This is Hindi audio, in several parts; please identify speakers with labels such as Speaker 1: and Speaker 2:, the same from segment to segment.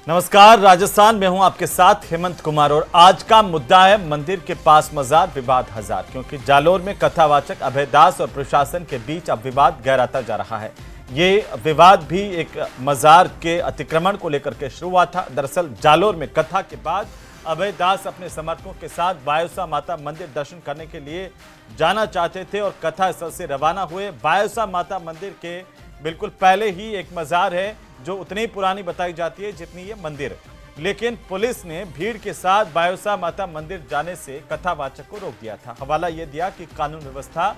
Speaker 1: नमस्कार, राजस्थान में हूं आपके साथ हेमंत कुमार और आज का मुद्दा है मंदिर के पास मजार विवाद हजार। क्योंकि जालोर में कथावाचक अभय दास और प्रशासन के बीच अब विवाद गहराता जा रहा है। ये विवाद भी एक मजार के अतिक्रमण को लेकर के शुरू हुआ था। दरअसल जालोर में कथा के बाद अभय दास अपने समर्थकों के साथ बायोसा माता मंदिर दर्शन करने के लिए जाना चाहते थे और कथा स्थल से रवाना हुए। बायोसा माता मंदिर के बिल्कुल पहले ही एक मजार है जो उतनी ही पुरानी बताई जाती है जितनी ये मंदिर, लेकिन पुलिस ने भीड़ के साथ बायोसा माता मंदिर जाने से कथावाचक को रोक दिया था। हवाला ये दिया कि कानून व्यवस्था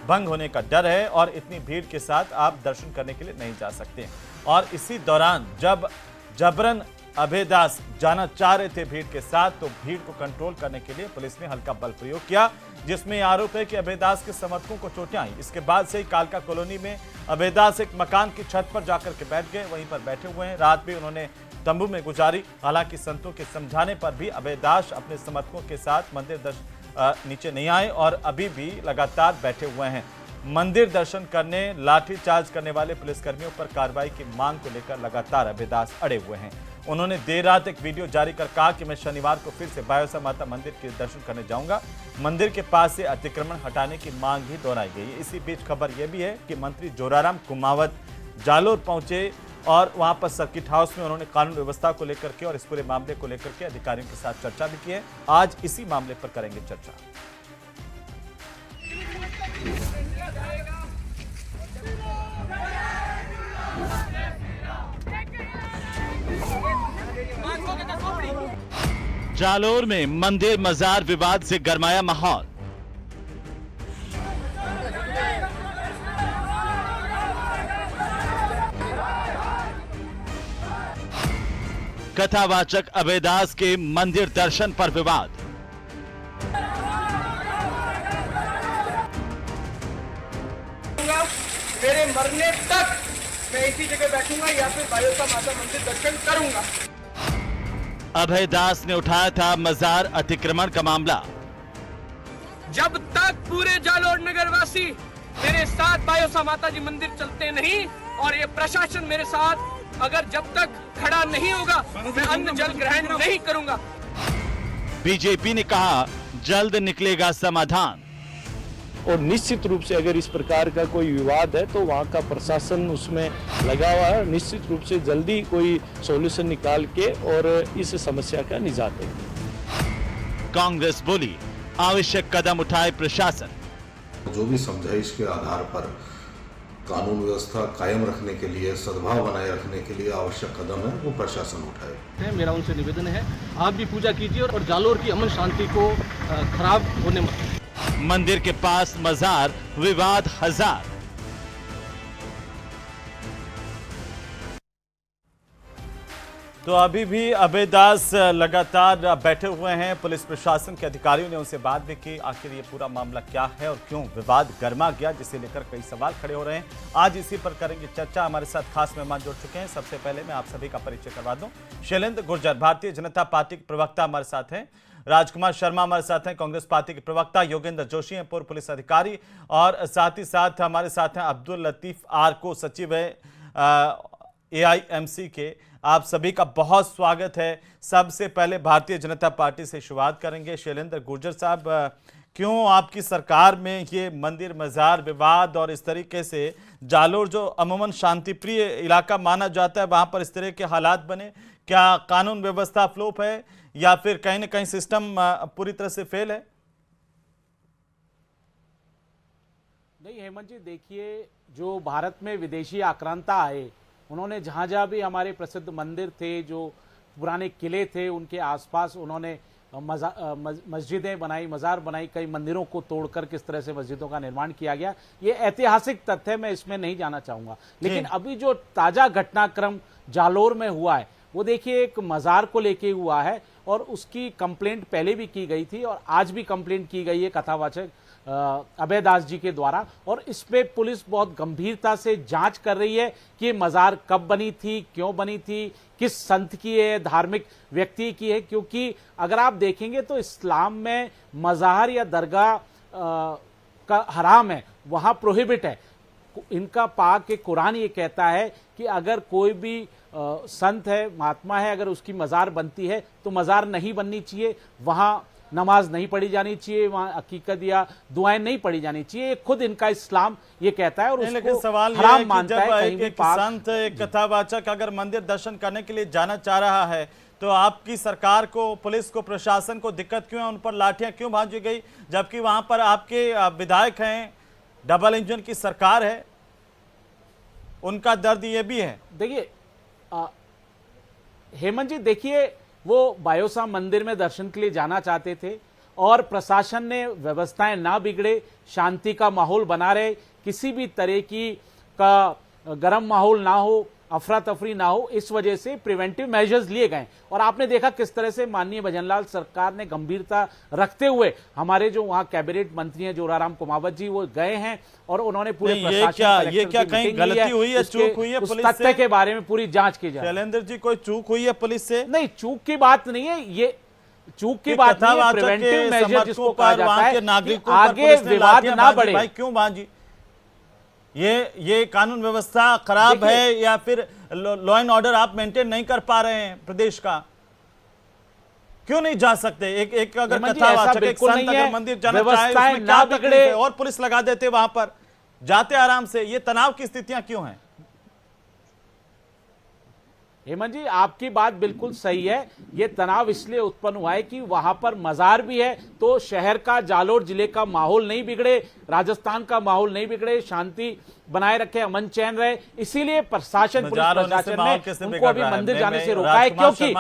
Speaker 1: भंग होने का डर है और इतनी भीड़ के साथ आप दर्शन करने के लिए नहीं जा सकते। और इसी दौरान जब जबरन अभय दास जाना चाह रहे थे भीड़ के साथ, तो भीड़ को कंट्रोल करने के लिए पुलिस ने हल्का बल प्रयोग किया, जिसमें आरोप है कि अभय दास के समर्थकों को चोटें आई। इसके बाद से ही कालका कॉलोनी में अभय दास एक मकान की छत पर जाकर के बैठ गए, वहीं पर बैठे हुए हैं। रात भी उन्होंने तंबू में गुजारी। हालांकि संतों के समझाने पर भी अभय दास अपने समर्थकों के साथ मंदिर नीचे नहीं आए और अभी भी लगातार बैठे हुए हैं। मंदिर दर्शन करने लाठीचार्ज करने वाले पुलिसकर्मियों पर कार्रवाई की मांग को लेकर लगातार अभय दास अड़े हुए हैं। उन्होंने देर रात एक वीडियो जारी कर कहा कि मैं शनिवार को फिर से बायोसा माता मंदिर के दर्शन करने जाऊंगा। मंदिर के पास से अतिक्रमण हटाने की मांग भी दोहराई गई है। इसी बीच खबर यह भी है कि मंत्री जोराराम कुमावत जालोर पहुंचे और वहां पर सर्किट हाउस में उन्होंने कानून व्यवस्था को लेकर के और इस पूरे मामले को लेकर के अधिकारियों के साथ चर्चा भी की है। आज इसी मामले पर करेंगे चर्चा। जालोर में मंदिर मजार विवाद से गरमाया माहौल। कथावाचक अभय दास के मंदिर दर्शन पर विवाद।
Speaker 2: मेरे मरने तक मैं इसी जगह बैठूंगा या फिर बायोसा माता मंदिर दर्शन करूंगा।
Speaker 1: अभय दास ने उठाया था मजार अतिक्रमण का मामला।
Speaker 2: जब तक पूरे जालोर नगर वासी मेरे साथ बायोसा माता जी मंदिर चलते नहीं और ये प्रशासन मेरे साथ अगर जब तक खड़ा नहीं होगा, मैं अन्न जल ग्रहण नहीं करूंगा।
Speaker 1: बीजेपी ने कहा जल्द निकलेगा समाधान।
Speaker 3: और निश्चित रूप से अगर इस प्रकार का कोई विवाद है तो वहाँ का प्रशासन उसमें लगा हुआ है। निश्चित रूप से जल्दी कोई सॉल्यूशन निकाल के और इस समस्या का निजात देंगे।
Speaker 1: कांग्रेस बोली आवश्यक कदम उठाए प्रशासन।
Speaker 4: जो भी समझाइश के आधार पर कानून व्यवस्था कायम रखने के लिए, सद्भाव बनाए रखने के लिए आवश्यक कदम है वो प्रशासन उठाए।
Speaker 5: मेरा उनसे निवेदन है, आप भी पूजा कीजिए और जालोर की अमन शांति को खराब होने मत।
Speaker 1: मंदिर के पास मजार विवाद हजार। तो अभी भी अभय दास लगातार बैठे हुए हैं। पुलिस प्रशासन के अधिकारियों ने उनसे बात भी की, आखिर ये पूरा मामला क्या है और क्यों विवाद गर्मा गया, जिसे लेकर कई सवाल खड़े हो रहे हैं। आज इसी पर करेंगे चर्चा। हमारे साथ खास मेहमान जुड़ चुके हैं। सबसे पहले मैं आप सभी का परिचय करवा दूं। शैलेंद्र गुर्जर भारतीय जनता पार्टी के प्रवक्ता हमारे साथ हैं। राजकुमार शर्मा हमारे साथ हैं, कांग्रेस पार्टी के प्रवक्ता। योगेंद्र जोशी हैं, पूर्व पुलिस अधिकारी। और साथ ही साथ हमारे साथ हैं अब्दुल लतीफ आरको, सचिव है AIMC के। आप सभी का बहुत स्वागत है। सबसे पहले भारतीय जनता पार्टी से शुरुआत करेंगे। शैलेंद्र गुर्जर साहब, क्यों आपकी सरकार में ये मंदिर मजार विवाद और इस तरीके से जालोर जो अमूमन शांतिप्रिय इलाका माना जाता है वहां पर इस तरह के हालात बने? क्या कानून व्यवस्था फ्लोप है या फिर कहीं ना कहीं सिस्टम पूरी तरह से फेल है?
Speaker 6: नहीं हेमंत जी, देखिए, जो भारत में विदेशी आक्रांता आए, उन्होंने जहाँ जहाँ भी हमारे प्रसिद्ध मंदिर थे, जो पुराने किले थे, उनके आसपास उन्होंने मस्जिदें बनाई, मज़ार बनाई। कई मंदिरों को तोड़कर किस तरह से मस्जिदों का निर्माण किया गया, ये ऐतिहासिक तथ्य है, मैं इसमें नहीं जाना चाहूँगा। लेकिन अभी जो ताज़ा घटनाक्रम जालोर में हुआ है, वो देखिए एक मज़ार को लेके हुआ है और उसकी कंप्लेंट पहले भी की गई थी और आज भी कंप्लेंट की गई है कथावाचक अभय दास जी के द्वारा। और इस पे पुलिस बहुत गंभीरता से जांच कर रही है कि मज़ार कब बनी थी, क्यों बनी थी, किस संत की है, धार्मिक व्यक्ति की है। क्योंकि अगर आप देखेंगे तो इस्लाम में मज़ार या दरगाह का हराम है, वहाँ प्रोहिबिट है। इनका पाक के कुरान ये कहता है कि अगर कोई भी संत है, महात्मा है, अगर उसकी मज़ार बनती है तो मज़ार नहीं बननी चाहिए, वहाँ नमाज नहीं पढ़ी जानी चाहिए, वहाँ अकीकत या दुआएं नहीं पढ़ी जानी चाहिए। ये खुद इनका इस्लाम ये कहता है और
Speaker 1: लेकिन
Speaker 6: उसको
Speaker 1: सवाल
Speaker 6: हराम
Speaker 1: यह है कि
Speaker 6: मानता है।
Speaker 1: जब
Speaker 6: कहीं भी
Speaker 1: एक
Speaker 6: पाक
Speaker 1: संत, एक कथावाचक अगर मंदिर दर्शन करने के लिए जाना चाह रहा है तो आपकी सरकार को, पुलिस को, प्रशासन को दिक्कत क्यों है? उन पर लाठियां क्यों भांजी गई? जबकि वहां पर आपके विधायक हैं, डबल इंजन की सरकार है, उनका दर्द ये भी है।
Speaker 6: देखिए हेमंत जी, देखिए वो बायोसा मंदिर में दर्शन के लिए जाना चाहते थे और प्रशासन ने व्यवस्थाएं ना बिगड़े, शांति का माहौल बना रहे, किसी भी तरह की का गर्म माहौल ना हो, अफरा तफरी ना हो, इस वजह से प्रिवेंटिव मेजर्स लिए गए। और आपने देखा किस तरह से माननीय भजनलाल सरकार ने गंभीरता रखते हुए, हमारे जो वहां कैबिनेट मंत्री हैं जोराराम कुमावत जी, वो गए हैं और उन्होंने पूरे प्रशासन
Speaker 1: ये क्या कहीं गलती हुई है, चूक हुई है पुलिस से?
Speaker 6: तथ्य के बारे में पूरी जांच की जाए।
Speaker 1: शैलेंद्र जी, कोई चूक हुई है पुलिस से?
Speaker 6: नहीं, चूक की बात नहीं है, ये चूक की बात नहीं है, प्रिवेंटिव मेजर जिसको कहा जाता है कि आगे विवाद ना बढ़े।
Speaker 1: भाई क्यों भांजी? ये कानून व्यवस्था खराब है या फिर लॉ एंड ऑर्डर आप मेंटेन नहीं कर पा रहे हैं प्रदेश का? क्यों नहीं जा सकते? एक अगर कथावाचक, एक संत अगर मंदिर जाना चाहे, उसमें क्या तकलीफ है? और पुलिस लगा देते वहां पर, जाते आराम से। ये तनाव की स्थितियां क्यों हैं?
Speaker 6: हेमंत जी, आपकी बात बिल्कुल सही है। ये तनाव इसलिए उत्पन्न हुआ है कि वहां पर मजार भी है, तो शहर का, जालोर जिले का माहौल नहीं बिगड़े, राजस्थान का माहौल नहीं बिगड़े, शांति बनाए रखे, अमन चैन रहे। इसीलिए प्रशासन, पुलिस प्रशासन ने उनको अभी मंदिर जाने से रोका है, क्योंकि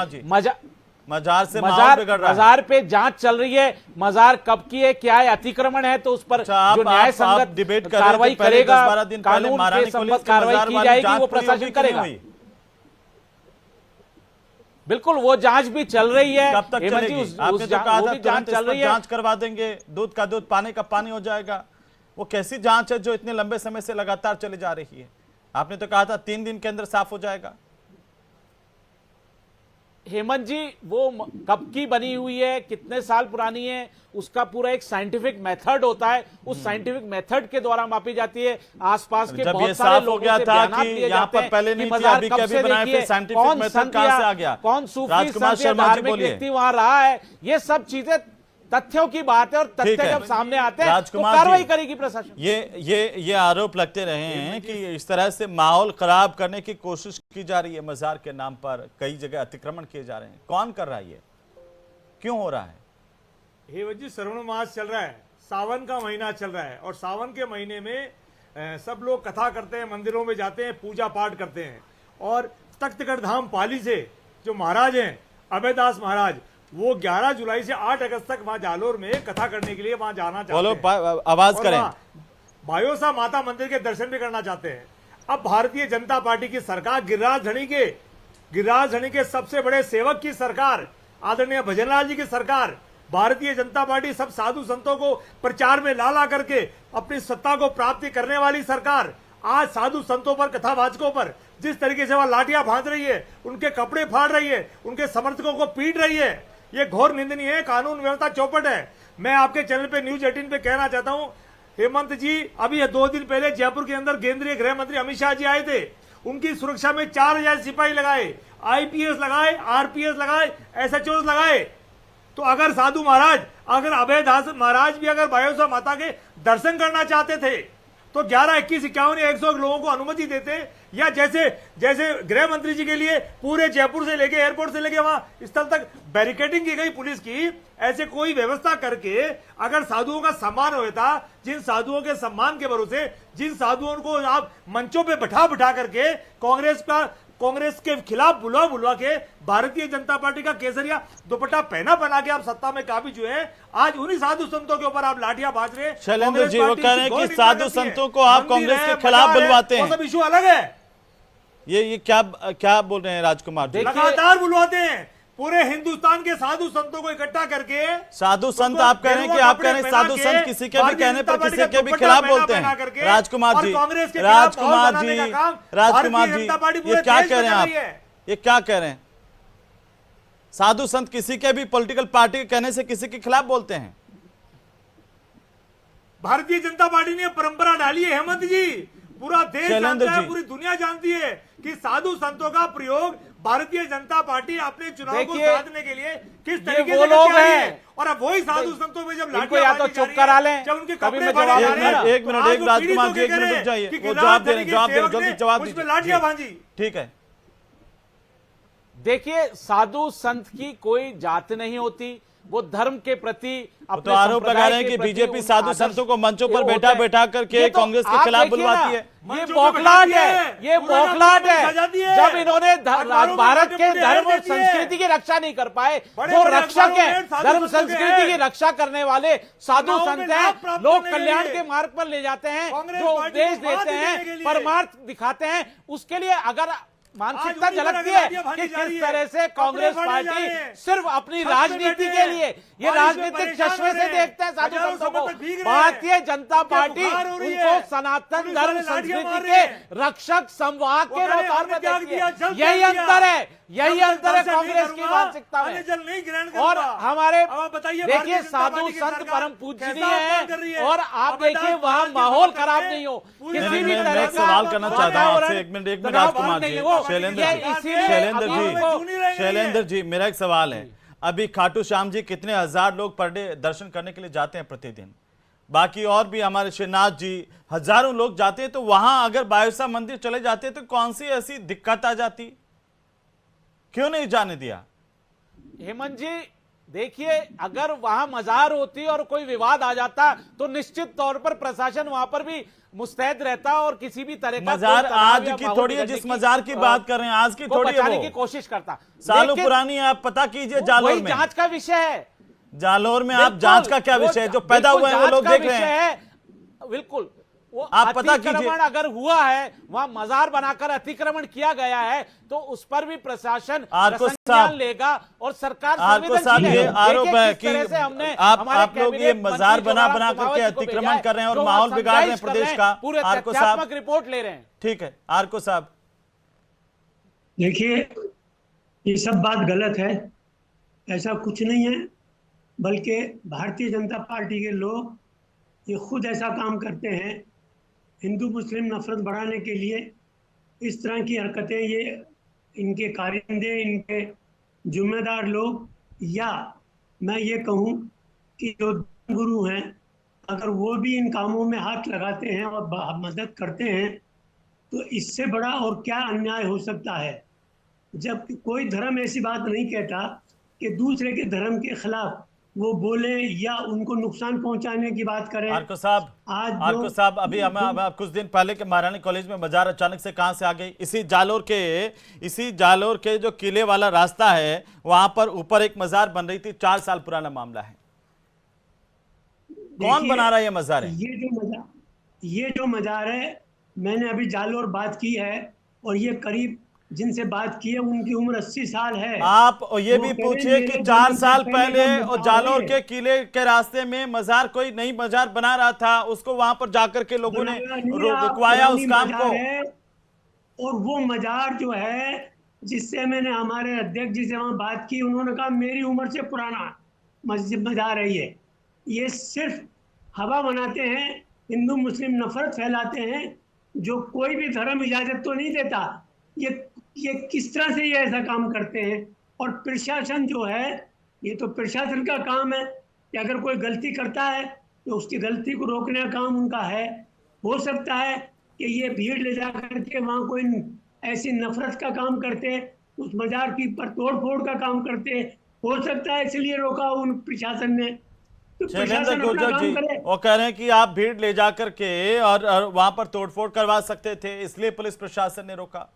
Speaker 1: मजार से
Speaker 6: मजार पे जांच चल रही है। मजार कब की है, क्या है, अतिक्रमण है, तो उस पर जो न्याय संगत कार्रवाई करेगा, कानून के संबंध कार्रवाई की जाएगी, वो प्रशासन करेगा। बिल्कुल, वो जांच भी चल रही है।
Speaker 1: कब तक चलेगी? आपने तो कहा था
Speaker 6: जांच चल रही है,
Speaker 1: जांच करवा देंगे, दूध का दूध, पानी का पानी हो जाएगा। वो कैसी जांच है जो इतने लंबे समय से लगातार चली जा रही है? आपने तो कहा था 3 दिन के अंदर साफ हो जाएगा।
Speaker 6: हेमंत जी, वो कब की बनी हुई है, कितने साल पुरानी है, उसका पूरा एक साइंटिफिक मेथड होता है। उस साइंटिफिक मेथड के द्वारा मापी जाती है। आसपास के बहुत सारे लोगों से बयानात लिए जाते हैं
Speaker 1: पहले नहीं थी, अभी के बनाए थे, साइंटिफिक मेथड कहां से आ गया?
Speaker 6: कौन सूफी संत या धार्मिक व्यक्ति वहां रहा है, ये सब चीजें तथ्यों की बात है। और तथ्य जब सामने आते हैं तो कार्रवाई करेगी प्रशासन।
Speaker 1: ये आरोप लगते रहे हैं कि इस तरह से माहौल खराब करने की कोशिश की जा रही है। मजार के नाम पर कई जगह अतिक्रमण किए जा रहे हैं। कौन कर रहा है ये? क्यों हो रहा है?
Speaker 7: हेमंत जी, श्रावण मास चल रहा है, सावन का महीना चल रहा है और सावन के महीने में सब लोग कथा करते हैं, मंदिरों में जाते हैं, पूजा पाठ करते हैं। और तख्तगढ़ धाम पाली से जो महाराज हैं, अभयदास महाराज, वो 11 जुलाई से 8 अगस्त तक वहां जालोर में कथा करने के लिए वहां जाना चाहते हैं।
Speaker 1: आवाज करें।
Speaker 7: बायोसा माता मंदिर के दर्शन भी करना चाहते हैं। अब भारतीय जनता पार्टी की सरकार, गिरिराज धनी के सबसे बड़े सेवक की सरकार, आदरणीय भजनलाल जी की सरकार, भारतीय जनता पार्टी सब साधु संतों को प्रचार में ला करके अपनी सत्ता को प्राप्ति करने वाली सरकार, आज साधु संतों पर, कथावाचकों पर जिस तरीके से वह लाठियां भांज रही है, उनके कपड़े फाड़ रही है, उनके समर्थकों को पीट रही है, ये घोर निंदनीय है। कानून व्यवस्था चौपट है। मैं आपके चैनल पे न्यूज 18 पे कहना चाहता हूं, हेमंत जी, अभी 2 दिन पहले जयपुर के अंदर केंद्रीय गृह मंत्री अमित शाह जी आए थे। उनकी सुरक्षा में 4000 सिपाही लगाए, आईपीएस लगाए, आरपीएस लगाए, एसएचओ लगाए। तो अगर साधु महाराज, अगर अभयदास महाराज भी अगर बायोसा माता के दर्शन करना चाहते थे तो 11, 21, 51 या 100 लोगों को अनुमति देते, या जैसे गृह मंत्री जी के लिए पूरे जयपुर से लेके, एयरपोर्ट से लेके वहां स्थल तक बैरिकेडिंग की गई पुलिस की, ऐसे कोई व्यवस्था करके अगर साधुओं का सम्मान होता, जिन साधुओं के सम्मान के भरोसे, जिन साधुओं को आप मंचों पे बैठा करके कांग्रेस के खिलाफ बुलवा के भारतीय जनता पार्टी का केसरिया दुपट्टा पहना के आप सत्ता में काबिज हुए हैं, आज उन्हीं साधु संतों के ऊपर आप लाठियां भाज रहे हैं।
Speaker 1: शैलेंद्र जी, वो कह रहे हैं कि साधु संतों को आप कांग्रेस के खिलाफ बुलवाते हैं,
Speaker 7: वो सब इशू अलग है।
Speaker 1: ये क्या बोल रहे हैं राजकुमार जी?
Speaker 7: लगातार बुलवाते हैं, पूरे हिंदुस्तान के साधु संतों को इकट्ठा करके।
Speaker 1: साधु संत आप कह रहे हैं कि आप कह रहे हैं साधु संत किसी के भी कहने पर किसी के भी खिलाफ बोलते हैं। राजकुमार जी, ये क्या कह रहे हैं आप? ये क्या कह रहे हैं? साधु संत किसी के भी पॉलिटिकल पार्टी के कहने से किसी के खिलाफ बोलते हैं?
Speaker 7: भारतीय जनता पार्टी ने परंपरा डाली है हेमंत जी, पूरा देश
Speaker 1: शैलेंद्र
Speaker 7: जानता है,
Speaker 1: जी।
Speaker 7: पूरी दुनिया जानती है कि साधु संतों का प्रयोग भारतीय जनता पार्टी अपने चुनाव को
Speaker 6: देखिए,
Speaker 7: साधने के लिए किस तरीके
Speaker 6: वो
Speaker 7: से
Speaker 6: लोग
Speaker 7: करके आई
Speaker 6: हैं।
Speaker 7: है। और अब वही साधु संतों में जब
Speaker 6: इनको या तो
Speaker 7: लाठियां
Speaker 6: चुप करा लें,
Speaker 7: जब उनके
Speaker 6: कभी
Speaker 7: कपड़े
Speaker 6: मैं
Speaker 7: फाड़े
Speaker 6: जवाब
Speaker 7: जा
Speaker 6: दूंगा।
Speaker 7: रहे हैं,
Speaker 1: एक मिनट
Speaker 7: तो आज
Speaker 1: एक
Speaker 7: वो
Speaker 1: राजकुमार
Speaker 7: पीड़ितों
Speaker 1: जी, एक
Speaker 7: के
Speaker 1: मिनट
Speaker 7: कह
Speaker 1: रुक जाइए,
Speaker 7: कि
Speaker 1: वो
Speaker 7: गिरिराज
Speaker 1: जवाब दे
Speaker 7: धनी
Speaker 1: रहे
Speaker 7: के
Speaker 1: जवाब दे
Speaker 7: सेवक
Speaker 1: जल्दी
Speaker 7: ने
Speaker 1: जवाब
Speaker 7: मुझ पे
Speaker 1: दीजिए
Speaker 7: लाठियां
Speaker 1: जी।
Speaker 7: भांजी।
Speaker 1: ठीक है।
Speaker 6: देखिए, साधु संत की कोई जात नहीं होती, वो धर्म के प्रति
Speaker 1: तो
Speaker 6: अपने
Speaker 1: आरोप लगा
Speaker 6: संप्रदाय
Speaker 1: रहे हैं
Speaker 6: के
Speaker 1: कि
Speaker 6: प्रति
Speaker 1: बीजेपी
Speaker 6: उन
Speaker 1: साधु
Speaker 6: आदर्श
Speaker 1: संतों को मंचों पर
Speaker 6: ये
Speaker 1: बैठा
Speaker 6: होते हैं।
Speaker 1: बैठा करके
Speaker 6: ये तो
Speaker 1: कांग्रेस के
Speaker 6: आप
Speaker 1: खिलाफ
Speaker 6: देखिए
Speaker 1: बुलवाती
Speaker 6: ना,
Speaker 1: है।
Speaker 6: ये
Speaker 7: मंचों पे
Speaker 6: बौखलाहट
Speaker 7: बैठाती
Speaker 6: है,
Speaker 7: है,
Speaker 6: ये
Speaker 7: पूरा
Speaker 6: बौखलाहट
Speaker 7: रात सजाती
Speaker 6: है।
Speaker 7: है।
Speaker 6: जब इन्होंने
Speaker 7: अखबारों में
Speaker 6: भारत
Speaker 7: बड़े
Speaker 6: के
Speaker 7: बड़े
Speaker 6: धर्म और
Speaker 7: ऐड देती है।
Speaker 6: संस्कृति की रक्षा नहीं कर पाए,
Speaker 7: बड़े
Speaker 6: जो
Speaker 7: बड़े
Speaker 6: रक्षक
Speaker 7: अखबारों
Speaker 6: है,
Speaker 7: में साधु
Speaker 6: धर्म
Speaker 7: संतों के
Speaker 6: संस्कृति
Speaker 7: हैं।
Speaker 6: की रक्षा करने वाले साधु
Speaker 7: चुनाव में
Speaker 6: संत
Speaker 7: लाभ
Speaker 6: हैं,
Speaker 7: प्राप्त
Speaker 6: लोक
Speaker 7: करने के
Speaker 6: कल्याण
Speaker 7: लिए।
Speaker 6: के मार्ग पर ले जाते हैं,
Speaker 7: कांग्रेस
Speaker 6: जो
Speaker 7: पार्टी
Speaker 6: उपदेश
Speaker 7: को बात
Speaker 6: देते
Speaker 7: देने
Speaker 6: हैं,
Speaker 7: के लिए।
Speaker 6: परमार्थ दिखाते हैं। उसके लिए अगर मानसिकता
Speaker 7: आज उन्हीं पर
Speaker 6: झलकती
Speaker 7: अगर
Speaker 6: है
Speaker 7: लाठियां भांजी
Speaker 6: कि
Speaker 7: जा रही
Speaker 6: किस
Speaker 7: है,
Speaker 6: तरह से
Speaker 7: कपड़े
Speaker 6: कांग्रेस
Speaker 7: फाड़े जा
Speaker 6: पार्टी
Speaker 7: रहे हैं,
Speaker 6: सिर्फ अपनी
Speaker 7: छत पे
Speaker 6: राजनीति
Speaker 7: बैठे
Speaker 6: के
Speaker 7: हैं,
Speaker 6: लिए ये
Speaker 7: बारिश में
Speaker 6: राजनीतिक
Speaker 7: परेशान
Speaker 6: चश्मे
Speaker 7: हो
Speaker 6: से
Speaker 7: रहे हैं,
Speaker 6: देखते हैं साधु
Speaker 7: हजारों
Speaker 6: संतों को।
Speaker 7: समर्थक भीग रहे हैं,
Speaker 6: भारतीय जनता
Speaker 7: उनके
Speaker 6: पार्टी
Speaker 7: बुखार हो रही
Speaker 6: उनको
Speaker 7: है,
Speaker 6: सनातन
Speaker 7: पुलिस
Speaker 6: धर्म
Speaker 7: वाले लाठियां
Speaker 6: संस्कृति
Speaker 7: मार
Speaker 6: के
Speaker 7: रहे हैं।
Speaker 6: रक्षक संवाहक
Speaker 7: वो
Speaker 6: के
Speaker 7: कह रहे हैं,
Speaker 6: तौर
Speaker 7: हमने
Speaker 6: पर
Speaker 7: त्याग
Speaker 6: देखिए।
Speaker 7: दिया, जल
Speaker 6: यही
Speaker 7: त्याग दिया।
Speaker 6: अंतर है, यही
Speaker 7: जब तक
Speaker 6: अंतर है
Speaker 7: दर्शन नहीं
Speaker 6: कांग्रेस की
Speaker 7: करूंगा,
Speaker 6: मानसिकता
Speaker 7: मैंने
Speaker 6: में।
Speaker 7: जल नहीं ग्रहण
Speaker 6: और
Speaker 7: करूंगा।
Speaker 6: हमारे
Speaker 7: अब आप बताइए,
Speaker 6: देखिए
Speaker 7: भारतीय जनता
Speaker 6: साधु
Speaker 7: पार्टी की
Speaker 6: संत
Speaker 7: सरकार
Speaker 6: परम पूजनीय
Speaker 7: कैसा अपमान कर रही
Speaker 6: है,
Speaker 7: है।
Speaker 6: और आप
Speaker 7: अब
Speaker 6: देखिए
Speaker 7: बताओ,
Speaker 6: वहां
Speaker 7: भारतीय
Speaker 6: माहौल
Speaker 7: जनता
Speaker 6: खराब
Speaker 7: पार्टी
Speaker 6: नहीं हो,
Speaker 7: पूरी
Speaker 6: किसी
Speaker 1: नहीं,
Speaker 6: भी
Speaker 1: मैं
Speaker 6: तरह
Speaker 1: एक
Speaker 6: का
Speaker 1: सवाल करना चाहता हूं आपसे।
Speaker 6: वातावरण
Speaker 1: एक मिनट
Speaker 6: तनाव
Speaker 1: राजकुमार
Speaker 6: नहीं
Speaker 1: जी,
Speaker 6: हो।
Speaker 1: शैलेंद्र
Speaker 6: ये
Speaker 1: जी,
Speaker 6: इसीलिए
Speaker 1: शैलेंद्र
Speaker 6: अभी
Speaker 1: जी,
Speaker 6: उनको-
Speaker 1: शैलेंद्र जी, मेरा एक सवाल है। अभी खाटू श्याम जी कितने हजार लोग पर डे दर्शन करने के लिए जाते हैं प्रतिदिन, बाकी और भी हमारे श्रीनाथ जी हजारों लोग जाते हैं, तो वहां अगर बायोसा मंदिर चले जाते तो कौन सी ऐसी दिक्कत आ जाती, क्यों नहीं जाने दिया?
Speaker 6: हेमंत जी देखिए, अगर वहां मजार होती और कोई विवाद आ जाता तो निश्चित तौर पर प्रशासन वहां पर भी मुस्तैद रहता और किसी भी तरह का
Speaker 1: मजार
Speaker 6: कोई तनाव
Speaker 1: आज
Speaker 6: या
Speaker 1: की
Speaker 6: माहौल
Speaker 1: थोड़ी है,
Speaker 6: बिगड़ने
Speaker 1: जिस मजार की बात कर रहे हैं आज की
Speaker 6: को
Speaker 1: थोड़ी है
Speaker 6: बचाने
Speaker 1: वो।
Speaker 6: की कोशिश करता।
Speaker 1: सालों
Speaker 6: लेकिन
Speaker 1: पुरानी है, आप पता कीजिए
Speaker 6: वो
Speaker 1: जालोर
Speaker 6: वही
Speaker 1: में।
Speaker 6: जांच का विषय है।
Speaker 1: जालोर में आप
Speaker 6: बिल्कुल,
Speaker 1: जांच का क्या
Speaker 6: वो
Speaker 1: विषय है, जो पैदा
Speaker 6: बिल्कुल
Speaker 1: हुए हैं वो
Speaker 6: जांच
Speaker 1: लोग
Speaker 6: का
Speaker 1: देख रहे
Speaker 6: विषय
Speaker 1: हैं।
Speaker 6: है। बिल्कुल, वो
Speaker 1: आप पता कीजिए।
Speaker 6: अतिक्रमण अगर हुआ है, वहां मजार बनाकर अतिक्रमण किया गया है, तो उस पर भी प्रशासन
Speaker 1: आरको
Speaker 6: संज्ञान
Speaker 1: साहब,
Speaker 6: लेगा और सरकार
Speaker 1: आरको साहब
Speaker 6: संवेदनशील
Speaker 1: ये
Speaker 6: है।
Speaker 1: आरोप
Speaker 6: देखिए
Speaker 1: है
Speaker 6: किस
Speaker 1: कि
Speaker 6: तरह से हमने
Speaker 1: आप
Speaker 6: हमारे
Speaker 1: लोग ये
Speaker 6: कैबिनेट
Speaker 1: मजार
Speaker 6: मंत्री
Speaker 1: बना
Speaker 6: जोरावर
Speaker 1: करके
Speaker 6: कुमावत जी को
Speaker 1: अतिक्रमण
Speaker 6: भेजा है,
Speaker 1: कर रहे हैं और
Speaker 6: जो
Speaker 1: माहौल
Speaker 6: वहां
Speaker 1: बिगाड़ रहे हैं
Speaker 6: समझाइश कर
Speaker 1: प्रदेश
Speaker 6: हैं,
Speaker 1: का।
Speaker 6: पूरे
Speaker 1: आरको साहब,
Speaker 6: तथ्यात्मक रिपोर्ट ले रहे हैं।
Speaker 1: ठीक है आरको साहब।
Speaker 8: देखिए, ये सब बात गलत है, ऐसा कुछ नहीं है, बल्कि भारतीय जनता पार्टी के लोग ये खुद ऐसा काम करते हैं हिंदू मुस्लिम नफरत बढ़ाने के लिए। इस तरह की हरकतें ये इनके कारिंदे, इनके जिम्मेदार लोग, या मैं ये कहूँ कि जो गुरु हैं, अगर वो भी इन कामों में हाथ लगाते हैं और मदद करते हैं, तो इससे बड़ा और क्या अन्याय हो सकता है। जब कोई धर्म ऐसी बात नहीं कहता कि दूसरे के धर्म के खिलाफ वो बोले या उनको नुकसान पहुंचाने की बात करें।
Speaker 1: आरको साहब,
Speaker 8: आज
Speaker 1: आरको साहब, अभी हमें कुछ दिन पहले के महारानी कॉलेज में मजार अचानक से कहां से आ गई? इसी जालोर के जो किले वाला रास्ता है वहां पर ऊपर एक मजार बन रही थी, 4 साल पुराना मामला है। कौन बना रहा है ये मजार है?
Speaker 8: ये जो मजार है, मैंने अभी जालोर बात की है, और ये करीब जिनसे बात की है उनकी उम्र 80 साल है।
Speaker 1: आप ये भी पूछिए कि 4 साल पहले और
Speaker 8: और
Speaker 1: जालोर के किले के रास्ते में मजार कोई नई मजार बना रहा था, उसको वहां पर जाकर के लोगों ने रुकवाया उस काम को।
Speaker 8: और वो मजार जो है, जिससे मैंने हमारे अध्यक्ष जी से वहां बात की, उन्होंने कहा मेरी उम्र से पुराना मस्जिद मजार है ये। ये सिर्फ हवा बनाते हैं, हिंदू मुस्लिम नफरत फैलाते हैं, जो कोई भी धर्म इजाजत तो नहीं देता। ये किस तरह से ये ऐसा काम करते हैं। और प्रशासन जो है, ये तो प्रशासन का काम है कि अगर कोई गलती करता है तो उसकी गलती को रोकने का काम उनका है। हो सकता है कि ये भीड़ ले जा करके वहाँ कोई ऐसी नफरत का काम करते, उस मजार की पर तोड़ फोड़ का काम करते, हो सकता है इसलिए रोका उन प्रशासन ने। तो
Speaker 1: शैलेंद्र
Speaker 8: प्रशासन अपना
Speaker 1: गुर्जर
Speaker 8: काम
Speaker 1: जी
Speaker 8: करे।
Speaker 1: वो कह रहे हैं कि आप भीड़ ले जाकर के और वहां पर तोड़फोड़ करवा सकते थे, इसलिए पुलिस प्रशासन ने रोका।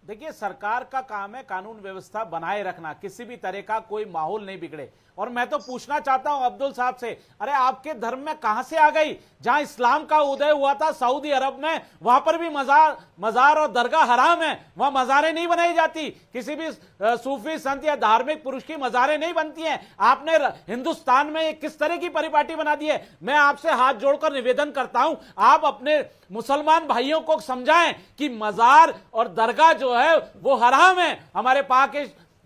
Speaker 6: देखिए, सरकार का काम है कानून व्यवस्था बनाए रखना, किसी भी तरह का कोई माहौल नहीं बिगड़े। और मैं तो पूछना चाहता हूं अब्दुल साहब से, अरे आपके धर्म में कहां से आ गई? जहां इस्लाम का उदय हुआ था सऊदी अरब में, वहां पर भी मजार और दरगाह हराम है, वहां मजारें नहीं बनाई जाती। किसी भी सूफी संत या धार्मिक पुरुष की मजारें नहीं बनती हैं। आपने हिंदुस्तान में किस तरह की परिपाटी बना दी है। मैं आपसे हाथ जोड़कर निवेदन करता हूं, आप अपने मुसलमान भाइयों को समझाएं कि मजार और दरगाह जो है वो हराम है। हमारे पाक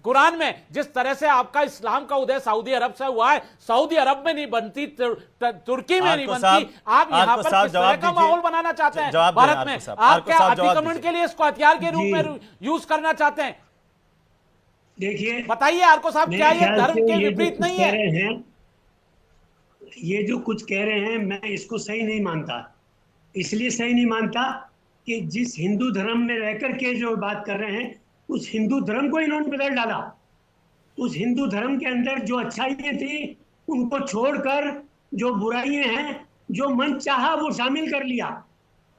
Speaker 6: कुरान में जिस तरह से आपका इस्लाम का उदय सऊदी अरब से हुआ है, सऊदी अरब में नहीं बनती, तुर्की में नहीं बनती, आप यहाँ पर किस तरह का माहौल बनाना चाहते हैं भारत में? आप क्या अतिक्रमण के लिए इसको हथियार के रूप में यूज करना चाहते हैं?
Speaker 8: देखिए,
Speaker 6: बताइए आर्को साहब, क्या ये धर्म के विपरीत नहीं है?
Speaker 8: ये जो कुछ कह रहे हैं मैं इसको सही नहीं मानता। इसलिए सही नहीं मानता कि जिस हिंदू धर्म में रहकर के जो बात कर रहे हैं, उस हिंदू धर्म को इन्होंने बदल डाला। उस हिंदू धर्म के अंदर जो अच्छाइयाँ थी उनको छोड़कर जो बुराइयां हैं, जो मन चाहा वो शामिल कर लिया।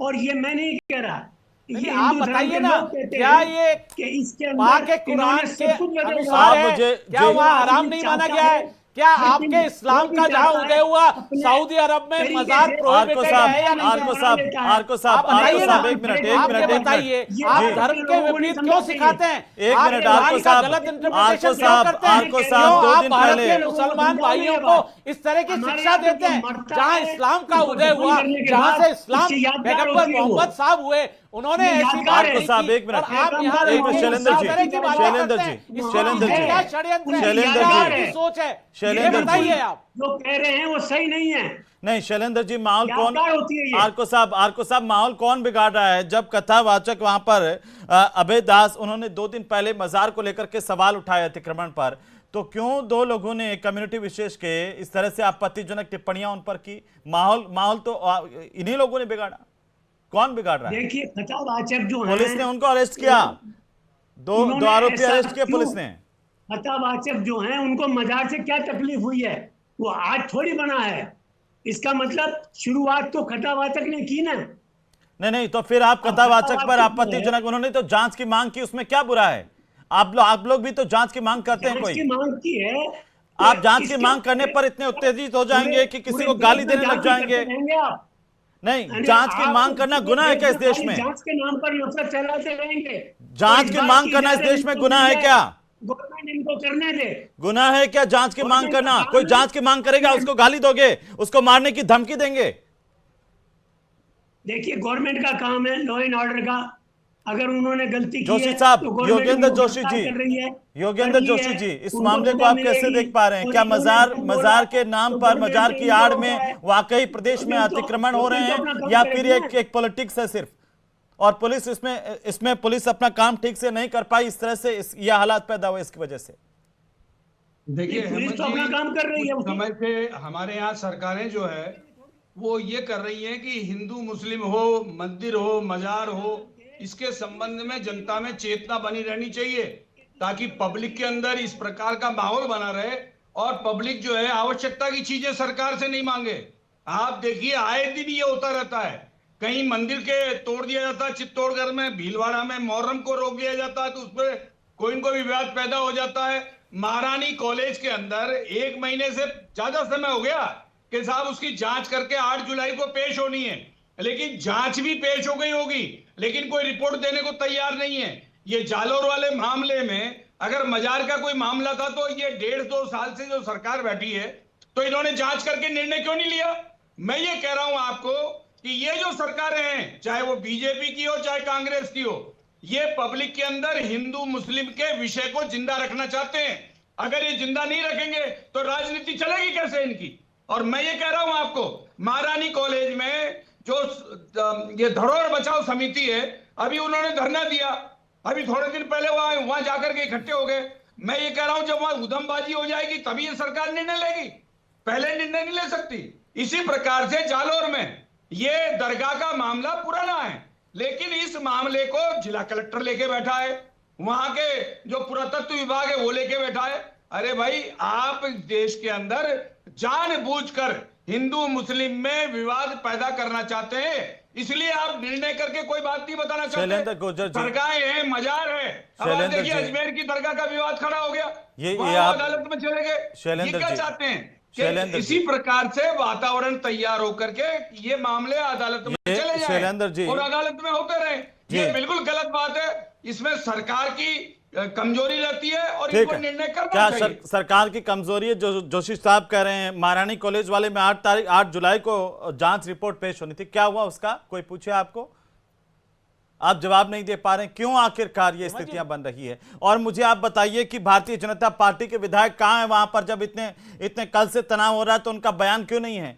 Speaker 8: और ये मैं नहीं कह रहा, ये
Speaker 6: आप
Speaker 8: हिंदू धर्म
Speaker 6: बताइए
Speaker 8: के
Speaker 6: ना,
Speaker 8: लोग कहते
Speaker 6: क्या
Speaker 8: हैं
Speaker 6: ये
Speaker 8: कि इसके
Speaker 6: पाक
Speaker 8: अंदर
Speaker 6: कुरान
Speaker 8: इन्होंने
Speaker 6: के
Speaker 8: सब कुछ बदल
Speaker 6: अनुसार
Speaker 8: डाला।
Speaker 6: है? क्या वहाँ हराम नहीं माना गया है? क्या आपके इस्लाम का जहां उदय हुआ सऊदी अरब में मजार प्रोहिबिटेड है या नहीं?
Speaker 1: आर्को साहब एक मिनट
Speaker 6: बताइए, आप धर्म के विपरीत क्यों सिखाते हैं?
Speaker 1: एक मिनट आर्को साहब,
Speaker 6: गलत इंटरप्रिटेशन क्यों करते हैं?
Speaker 1: आर्को साहब 2 दिन
Speaker 6: भारत
Speaker 1: पहले
Speaker 6: के मुसलमान भाइयों को इस तरह की शिक्षा देते हैं? जहां इस्लाम का उदय हुआ, जहां से इस्लाम पैगंबर मोहम्मद साहब हुए, उन्होंने ऐसी बात
Speaker 1: आर्को साहब एक मिनट,
Speaker 6: आप यहाँ
Speaker 1: शैलेंद्र जी
Speaker 6: सोच है,
Speaker 1: शैलेंद्र जी
Speaker 6: बताइए आप।
Speaker 8: जो कह रहे हैं वो सही नहीं है।
Speaker 1: नहीं शैलेंद्र जी, माहौल
Speaker 8: क्या
Speaker 1: कौन,
Speaker 8: बात होती है ये?
Speaker 1: आर्को साहब माहौल कौन बिगाड़ रहा है? जब कथावाचक वहां पर अभय दास, उन्होंने 2 दिन पहले मजार को लेकर के सवाल उठाए अतिक्रमण पर, तो क्यों 2 लोगों ने कम्युनिटी विशेष के इस तरह से आपत्तिजनक टिप्पणियां उन पर की? माहौल तो इन्हीं लोगों ने बिगाड़ा। कौन बिगाड़ रहा है?
Speaker 8: देखिए, कथावाचक जो है,
Speaker 1: पुलिस ने उनको अरेस्ट किया, 2 आरोपी अरेस्ट किए पुलिस ने।
Speaker 8: कथावाचक जो हैं उनको मजार से क्या तकलीफ हुई है? वो आज थोड़ी बना है। इसका मतलब शुरुआत तो कथावाचक ने की ना।
Speaker 1: नहीं, तो फिर आप कथावाचक पर आपत्तिजनक, उन्होंने तो जांच की मांग की, उसमें क्या बुरा है? आप लोग भी तो जांच की मांग करते हैं। कोई
Speaker 8: मांग की है,
Speaker 1: आप जांच की मांग करने पर इतने उत्तेजित हो जाएंगे कि किसी को गाली देने लग जाएंगे? नहीं, जांच की मांग करना गुनाह है क्या इस देश में?
Speaker 8: जांच के नाम पर नफरत फैलाते रहेंगे।
Speaker 1: जांच की मांग करना इस देश में गुनाह है क्या?
Speaker 8: गवर्नमेंट इनको करने दे।
Speaker 1: गुनाह है क्या जांच की मांग करना? कोई जांच की मांग करेगा, उसको गाली दोगे, उसको मारने की धमकी देंगे?
Speaker 8: देखिए, गवर्नमेंट का काम है लॉ एंड ऑर्डर का। अगर उन्होंने गलती की
Speaker 1: जोशी
Speaker 8: है,
Speaker 1: साहब,
Speaker 8: तो गवर्नमेंट
Speaker 1: योगेंद्र
Speaker 8: उनको
Speaker 1: जोशी
Speaker 8: गिरफ्तार
Speaker 1: जी,
Speaker 8: कर रही है,
Speaker 1: योगेंद्र
Speaker 8: कर रही
Speaker 1: जोशी
Speaker 8: है,
Speaker 1: जी, इस
Speaker 8: उनको
Speaker 1: मामले को
Speaker 8: सजा
Speaker 1: आप कैसे
Speaker 8: मिलेगी।
Speaker 1: देख पा रहे हैं?
Speaker 8: और
Speaker 1: क्या
Speaker 8: इन्होंने
Speaker 1: मजार के नाम
Speaker 8: तो
Speaker 1: पर,
Speaker 8: गवर्नमेंट
Speaker 1: मजार
Speaker 8: ने
Speaker 1: की आड़
Speaker 8: इनको
Speaker 1: में
Speaker 8: है।
Speaker 1: वाकई प्रदेश में अतिक्रमण हो रहे हैं, या फिर एक पॉलिटिक्स है सिर्फ, और पुलिस इसमें पुलिस अपना काम ठीक से नहीं कर पाई, इस तरह से यह हालात पैदा हुए इसकी वजह से?
Speaker 9: देखिए,
Speaker 8: पुलिस तो अपना काम कर रही है।
Speaker 9: समय से हमारे यहाँ सरकारें जो है वो ये कर रही हैं कि हिंदू मुस्लिम हो, मंदिर हो, मजार हो, इसके संबंध में जनता में चेतना बनी रहनी चाहिए, ताकि पब्लिक के अंदर इस प्रकार का माहौल बना रहे और पब्लिक जो है आवश्यकता की चीजें सरकार से नहीं मांगे। आप देखिए, आए दिन ये होता रहता है, कहीं मंदिर के तोड़ दिया जाता है, चित्तौड़गढ़ में भीलवाड़ा में मुहर्रम को रोक दिया जाता है, तो उस पर कोई न कोई विवाद पैदा हो जाता है। महारानी कॉलेज के अंदर 1 महीने से ज्यादा समय हो गया कि साहब उसकी जांच करके 8 जुलाई को पेश होनी है, लेकिन जांच भी पेश हो गई होगी, लेकिन कोई रिपोर्ट देने को तैयार नहीं है। ये जालोर वाले मामले में अगर मजार का कोई मामला था तो ये 1.5-2 साल से जो सरकार बैठी है, तो इन्होंने जांच करके निर्णय क्यों नहीं लिया? मैं ये कह रहा हूं आपको कि ये जो सरकारें हैं, चाहे वो बीजेपी की हो चाहे कांग्रेस की हो, ये पब्लिक के अंदर हिंदू मुस्लिम के विषय को जिंदा रखना चाहते हैं। अगर ये जिंदा नहीं रखेंगे तो राजनीति चलेगी कैसे इनकी? और मैं ये कह रहा हूं आपको, महारानी कॉलेज में जो ये धरोहर बचाओ समिति है, अभी उन्होंने धरना दिया, अभी थोड़े दिन पहले वहां जाकर के इकट्ठे हो गए। मैं ये कह रहा हूं, जब वहां उधमबाजी हो जाएगी तभी ये सरकार निर्णय लेगी, पहले निर्णय नहीं ले सकती। इसी प्रकार से जालोर में ये दरगाह का मामला पुराना है, लेकिन इस मामले को जिला कलेक्टर लेके बैठा है, वहां के जो पुरातत्व विभाग है वो लेके बैठा है। अरे भाई, आप देश के अंदर जानबूझकर हिंदू मुस्लिम में विवाद पैदा करना चाहते हैं, इसलिए आप निर्णय करके कोई बात नहीं बताना चाहते। दरगाहें हैं, मजार है, अब आप देखिए अजमेर की दरगाह का विवाद खड़ा हो गया, ये अदालत में चले गए। ये क्या चाहते हैं? इसी प्रकार से वातावरण तैयार होकर के ये मामले अदालत में चले जाएं और अदालत में होते रहे। ये बिल्कुल गलत बात है, इसमें सरकार की कमजोरी रहती है और इनको निर्णय करना चाहिए।
Speaker 1: सरकार की कमजोरी है जो जोशी साहब कह रहे हैं? महारानी कॉलेज वाले में 8 जुलाई को जांच रिपोर्ट पेश होनी थी, क्या हुआ उसका? कोई पूछे आपको? आप जवाब नहीं दे पा रहे हैं, क्यों आखिरकार ये स्थितियां बन रही है? और मुझे आप बताइए कि भारतीय जनता पार्टी के विधायक कहां हैं वहां पर, जब इतने कल से तनाव हो रहा है तो उनका बयान क्यों नहीं है?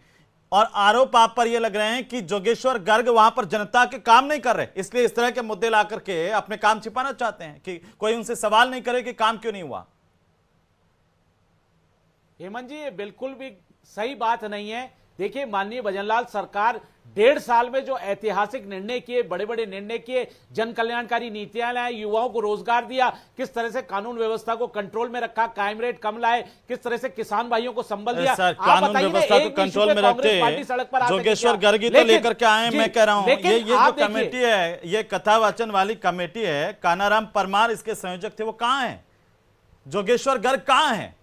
Speaker 1: और आरोप आप पर ये लग रहे हैं कि जोगेश्वर गर्ग वहां पर जनता के काम नहीं कर रहे, इसलिए इस तरह के मुद्दे ला करके अपने काम छिपाना चाहते हैं कि कोई उनसे सवाल नहीं करे कि काम क्यों नहीं हुआ।
Speaker 6: हेमंत जी, ये बिल्कुल भी सही बात नहीं है। देखिए, माननीय भजनलाल सरकार 1.5 साल में जो ऐतिहासिक निर्णय किए, बड़े बड़े निर्णय किए, जन कल्याणकारी नीतियां लाए, युवाओं को रोजगार दिया, किस तरह से कानून व्यवस्था को कंट्रोल में रखा, क्राइम रेट कम लाए, किस तरह से किसान भाइयों को संबल दिया।
Speaker 1: सर, कानून व्यवस्था को कंट्रोल में रखते जोगेश्वर गर्ग ही तो लेकर के आए। मैं कह रहा हूं ये जो कमेटी है, ये कथावाचन वाली कमेटी है, कानाराम परमार इसके संयोजक थे, वो कहां है? जोगेश्वर गर्ग कहां है?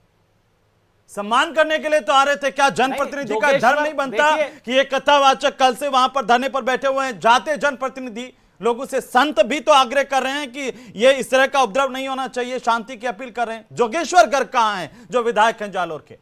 Speaker 1: सम्मान करने के लिए तो आ रहे थे, क्या जनप्रतिनिधि का धर्म नहीं बनता कि ये कथावाचक कल से वहां पर धरने पर बैठे हुए हैं, जाते जनप्रतिनिधि लोगों से, संत भी तो आग्रह कर रहे हैं कि ये इस तरह का उपद्रव नहीं होना चाहिए, शांति की अपील कर रहे हैं। जोगेश्वर गर्ग कहां हैं जो विधायक हैं जालोर के?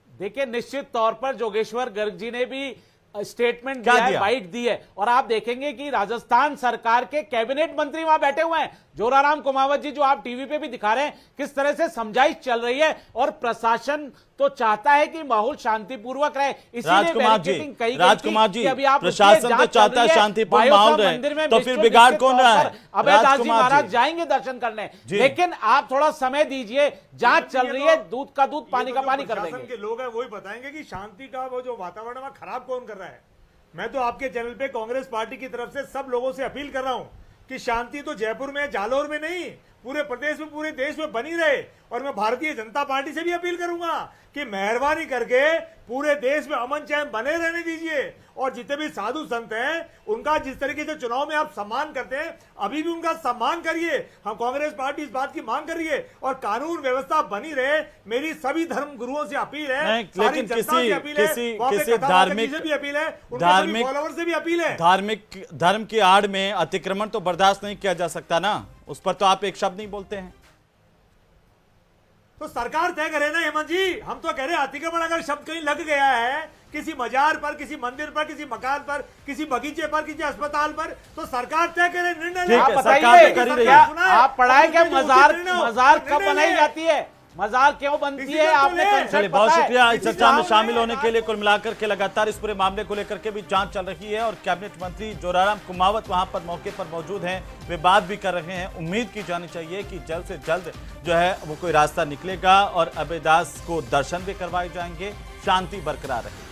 Speaker 6: देखिए, निश्चित तौर पर जोगेश्वर गर्ग जी ने भी स्टेटमेंट दिया है, बाइट दी है, और आप देखेंगे कि राजस्थान सरकार के कैबिनेट मंत्री वहां बैठे हुए हैं, जोराराम कुमावत जी, जो आप टीवी पे भी दिखा रहे हैं, किस तरह से समझाइश चल रही है। और प्रशासन तो चाहता है कि माहौल शांतिपूर्वक रहे, इसीलिए बैरिकेडिंग कही गई कि अभी आप
Speaker 1: प्रशासन तो चाहता है शांतिपूर्ण माहौल रहे, तो फिर बिगाड़ कौन रहा है?
Speaker 6: अभयदास जी महाराज जाएंगे दर्शन करने, लेकिन आप थोड़ा समय दीजिए, जांच चल रही है, दूध का दूध, पानी का पानी कर देंगे।
Speaker 7: के लोग हैं वही बताएंगे कि शांति का वो जो वातावरण है खराब कौन कर रहा है। मैं तो आपके चैनल पे कांग्रेस पार्टी की तरफ से सब लोगों से अपील कर रहा हूं कि शांति तो जयपुर में, जालोर में नहीं, पूरे प्रदेश में, पूरे देश में बनी रहे। और मैं भारतीय जनता पार्टी से भी अपील करूंगा कि मेहरबानी करके पूरे देश में अमन चैन बने रहने दीजिए। और जितने भी साधु संत हैं उनका जिस तरीके से चुनाव में आप सम्मान करते हैं, अभी भी उनका सम्मान करिए। हम कांग्रेस पार्टी इस बात की मांग कर रही है, और कानून व्यवस्था बनी रहे। मेरी सभी धर्म गुरुओं से अपील है,
Speaker 1: लेकिन किसी धार्मिक
Speaker 7: फॉलोअर से भी अपील है,
Speaker 1: धर्म की आड़ में अतिक्रमण तो बर्दाश्त नहीं किया जा सकता ना, उस पर तो आप एक शब्द नहीं बोलते हैं।
Speaker 7: तो सरकार तय करे ना हेमंत जी। हम तो कह रहे हैं अतिक्रमण अगर शब्द कहीं लग गया है, किसी मजार पर, किसी मंदिर पर, किसी मकान पर, किसी बगीचे पर, किसी अस्पताल पर, तो सरकार तय करे, निर्णय ले।
Speaker 6: आप बताइए, आप पढ़ाए क्या मजार कब बनाई जाती है, मजार क्यों बनती है, आपने कंसेप्ट
Speaker 1: बहुत शुक्रिया इस चर्चा में शामिल होने के लिए। कुल मिलाकर के लगातार इस पूरे मामले को लेकर के भी जांच चल रही है, और कैबिनेट मंत्री जोराराम कुमावत वहां पर मौके पर मौजूद हैं, वे बात भी कर रहे हैं। उम्मीद की जानी चाहिए कि जल्द से जल्द जो है वो कोई रास्ता निकलेगा और अभयदास को दर्शन भी करवाए जाएंगे, शांति बरकरार रहेगी।